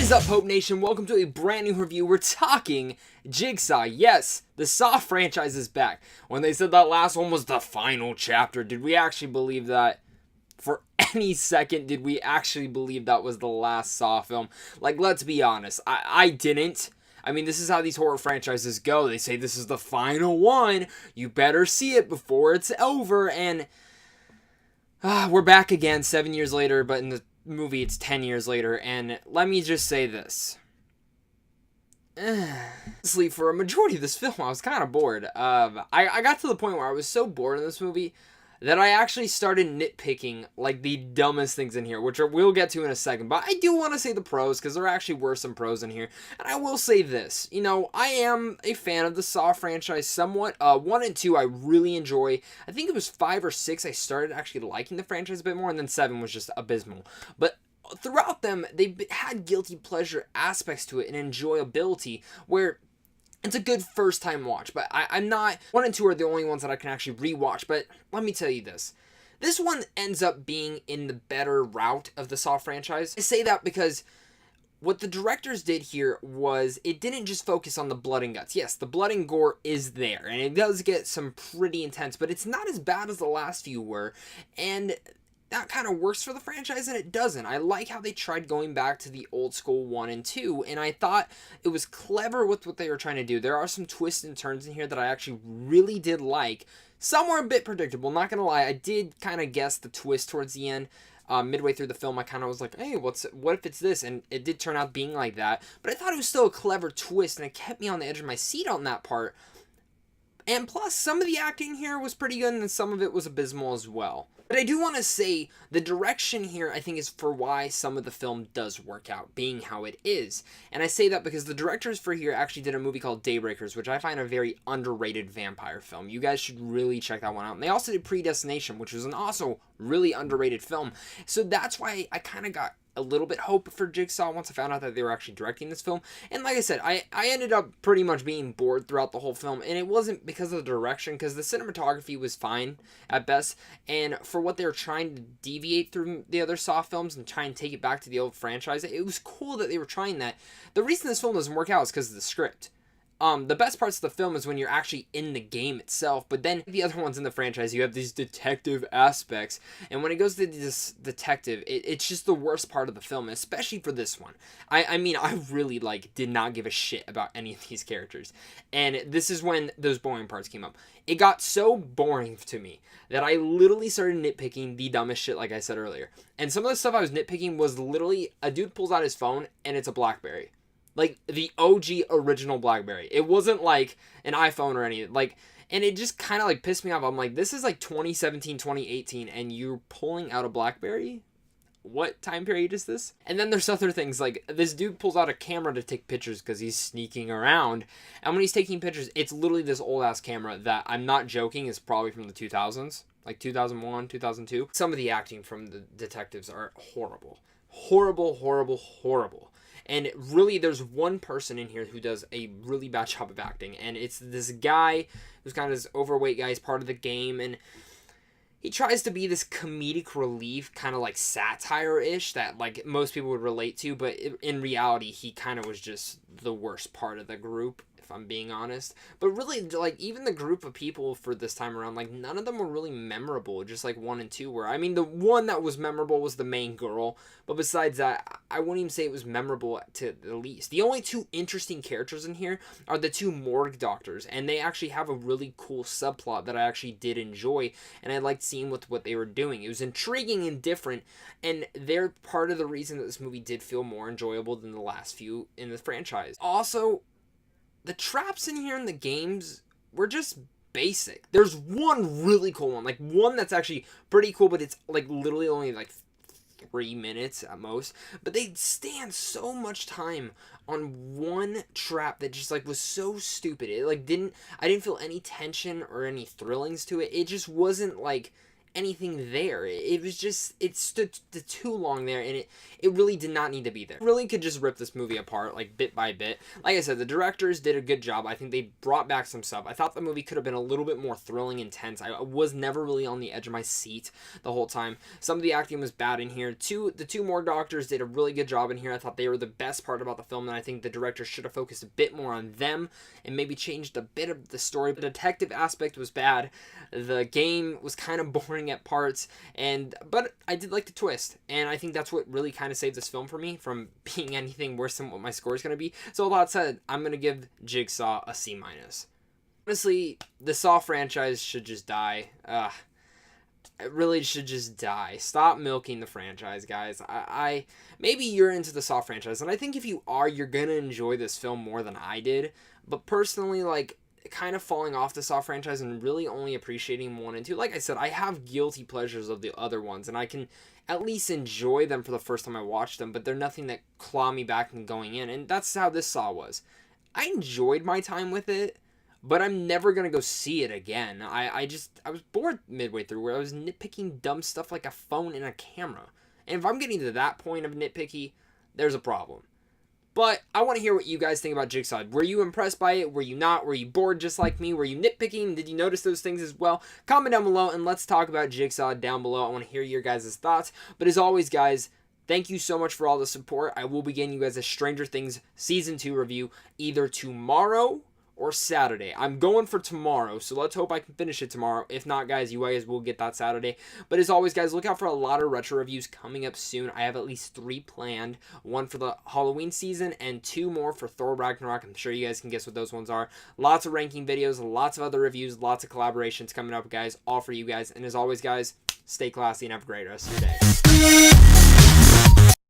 is up, Hope Nation? Welcome to a brand new review. We're talking Jigsaw. Yes, the Saw franchise is back. When they said that last one was the final chapter, did we actually believe that? For any second, did we actually believe that was the last Saw film? Like, let's be honest. I didn't. I mean, this is how these horror franchises go. They say this is the final one. You better see it before it's over. And we're back again 7 years later, but in the movie it's 10 years later. And let me just say this. Honestly, for a majority of this film, I was kind of bored. I got to the point where I was so bored in this movie that I actually started nitpicking, like, the dumbest things in here, which we'll get to in a second. But I do want to say the pros, because there actually were some pros in here. And I will say this, you know, I am a fan of the Saw franchise somewhat. 1 and 2 I really enjoy. I think it was 5 or 6 I started actually liking the franchise a bit more, and then 7 was just abysmal. But throughout them, they had guilty pleasure aspects to it and enjoyability, where it's a good first time watch, but I'm not... 1 and 2 are the only ones that I can actually rewatch, but let me tell you this. This one ends up being in the better route of the Saw franchise. I say that because what the directors did here was it didn't just focus on the blood and guts. Yes, the blood and gore is there, and it does get some pretty intense, but it's not as bad as the last few were, and that kind of works for the franchise, and it doesn't. I like how they tried going back to the old school 1 and 2, and I thought it was clever with what they were trying to do. There are some twists and turns in here that I actually really did like. Some were a bit predictable, not gonna lie. I did kind of guess the twist towards the end. Midway through the film, I kind of was like, hey, what if it's this? And it did turn out being like that. But I thought it was still a clever twist, and it kept me on the edge of my seat on that part. And plus, some of the acting here was pretty good, and some of it was abysmal as well. But I do want to say, the direction here, I think, is for why some of the film does work out, being how it is. And I say that because the directors for here actually did a movie called Daybreakers, which I find a very underrated vampire film. You guys should really check that one out. And they also did Predestination, which was an also really underrated film. So that's why I kind of got a little bit hope for Jigsaw once I found out that they were actually directing this film. And like I said, I ended up pretty much being bored throughout the whole film, and it wasn't because of the direction, because the cinematography was fine at best, and for what they were trying to deviate through the other Saw films and try and take it back to the old franchise, it was cool that they were trying that. The reason this film doesn't work out is because of the script. The best parts of the film is when you're actually in the game itself, but then the other ones in the franchise, you have these detective aspects, and when it goes to this detective, it's just the worst part of the film, especially for this one. I mean, I really, did not give a shit about any of these characters, and this is when those boring parts came up. It got so boring to me that I literally started nitpicking the dumbest shit, like I said earlier, and some of the stuff I was nitpicking was literally, a dude pulls out his phone, and it's a BlackBerry. Like, the OG original BlackBerry. It wasn't, like, an iPhone or anything. Like, and it just kind of, pissed me off. I'm like, this is, 2017, 2018, and you're pulling out a BlackBerry? What time period is this? And then there's other things, like, this dude pulls out a camera to take pictures because he's sneaking around. And when he's taking pictures, it's literally this old-ass camera that, I'm not joking, is probably from the 2000s. Like, 2001, 2002. Some of the acting from the detectives are horrible. Horrible, horrible, horrible. And really, there's one person in here who does a really bad job of acting. And it's this guy who's kind of this overweight guy. He's part of the game. And he tries to be this comedic relief, kind of like satire-ish that, most people would relate to. But in reality, he kind of was just the worst part of the group, if I'm being honest. But really, even the group of people for this time around, none of them were really memorable, just 1 and 2 were. I mean, the one that was memorable was the main girl, but besides that, I wouldn't even say it was memorable to the least. The only 2 interesting characters in here are the 2 morgue doctors, and they actually have a really cool subplot that I actually did enjoy, and I liked seeing what they were doing. It was intriguing and different, and they're part of the reason that this movie did feel more enjoyable than the last few in the franchise. Also, the traps in here in the games were just basic. There's one really cool one, one that's actually pretty cool, but it's literally only 3 minutes at most. But they stand so much time on one trap that just was so stupid. It I didn't feel any tension or any thrillings to it. It just wasn't anything there. It was just, it stood too long there, and it really did not need to be there. Really could just rip this movie apart, like, bit by bit. Like I said, the directors did a good job. I think they brought back some stuff. I thought the movie could have been a little bit more thrilling, intense. I was never really on the edge of my seat the whole time. Some of the acting was bad in here. The two more doctors did a really good job in here. I thought they were the best part about the film, and I think the director should have focused a bit more on them and maybe changed a bit of the story. The detective aspect was bad. The game was kind of boring at parts, but I did like the twist, and I think that's what really kind of saved this film for me from being anything worse than what my score is going to be. So a lot said, I'm going to give Jigsaw a C-. Honestly, the Saw franchise should just die. It really should just die. Stop milking the franchise, guys. Maybe you're into the Saw franchise, and I think if you are, you're gonna enjoy this film more than I did. But personally, like, kind of falling off the Saw franchise and really only appreciating 1 and 2. Like I said, I have guilty pleasures of the other ones, and I can at least enjoy them for the first time I watched them, but they're nothing that claw me back and going in, and that's how this Saw was. I enjoyed my time with it, but I'm never going to go see it again. I was bored midway through where I was nitpicking dumb stuff like a phone and a camera. And if I'm getting to that point of nitpicky, there's a problem. But I want to hear what you guys think about Jigsaw. Were you impressed by it? Were you not? Were you bored just like me? Were you nitpicking? Did you notice those things as well? Comment down below and let's talk about Jigsaw down below. I want to hear your guys' thoughts. But as always, guys, thank you so much for all the support. I will be getting you guys a Stranger Things Season 2 review either tomorrow or Saturday. I'm going for tomorrow, so let's hope I can finish it tomorrow. If not, guys, you guys will get that Saturday. But as always, guys, look out for a lot of retro reviews coming up soon. I have at least 3 planned. 1 for the Halloween season and 2 more for Thor Ragnarok. I'm sure you guys can guess what those ones are. Lots of ranking videos, lots of other reviews, lots of collaborations coming up, guys, all for you guys. And as always, guys, stay classy and have a great rest of your day.